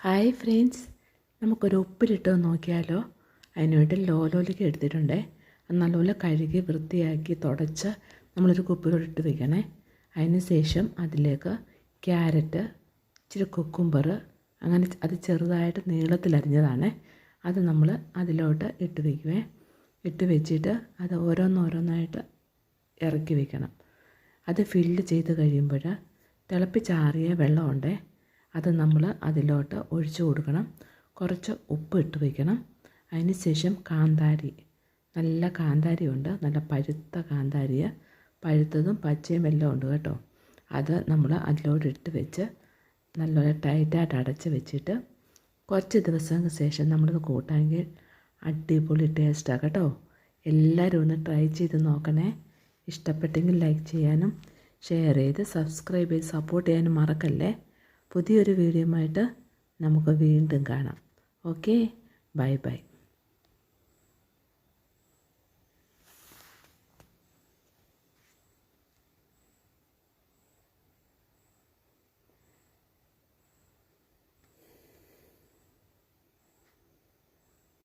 Hi friends, നമുക്കൊരു ഉപ്പിലിട്ട് നോക്കിയാലോ. അതിനുവേണ്ടി ലോലോലിക്ക എടുത്തിട്ടുണ്ടേ. അത് നല്ലപോലെ കഴുകി വൃത്തിയാക്കി തുടച്ച് നമ്മളൊരു കുപ്പിയിലിട്ട് വയ്ക്കണേ. അതിന് ശേഷം അതിലേക്ക് ക്യാരറ്റ്, ഇച്ചിരി കുക്കുംബർ, അങ്ങനെ അത് ചെറുതായിട്ട് നീളത്തിലരിഞ്ഞതാണ്. അത് നമ്മൾ അതിലോട്ട് ഇട്ട് വയ്ക്കുവേ. ഇട്ട് വെച്ചിട്ട് അത് ഓരോന്നോരോന്നായിട്ട് ഇറക്കി വയ്ക്കണം. അത് ഫില്ല് ചെയ്ത് കഴിയുമ്പോൾ തിളപ്പിച്ചാറിയ വെള്ളമുണ്ടേ, അത് നമ്മൾ അതിലോട്ട് ഒഴിച്ചു കൊടുക്കണം. കുറച്ച് ഉപ്പ് ഇട്ട് വയ്ക്കണം. അതിന് ശേഷം കാന്താരി, നല്ല കാന്താരി ഉണ്ട്, നല്ല പഴുത്ത കാന്താരി, പഴുത്തതും പച്ചയും എല്ലാം ഉണ്ട് കേട്ടോ. അത് നമ്മൾ അതിലോട്ട് ഇട്ട് വെച്ച് നല്ലപോലെ ടൈറ്റായിട്ട് അടച്ച് വെച്ചിട്ട് കുറച്ച് ദിവസങ്ങൾക്ക് ശേഷം നമ്മളിത് കൂട്ടാമെങ്കിൽ അടിപൊളി ടേസ്റ്റാണ് കേട്ടോ. എല്ലാവരും ഒന്ന് ട്രൈ ചെയ്ത് നോക്കണേ. ഇഷ്ടപ്പെട്ടെങ്കിൽ ലൈക്ക് ചെയ്യാനും ഷെയർ ചെയ്ത് സബ്സ്ക്രൈബ് ചെയ്ത് സപ്പോർട്ട് ചെയ്യാനും മറക്കല്ലേ. പുതിയൊരു വീഡിയോയുമായിട്ട് നമുക്ക് വീണ്ടും കാണാം. Okay, bye bye.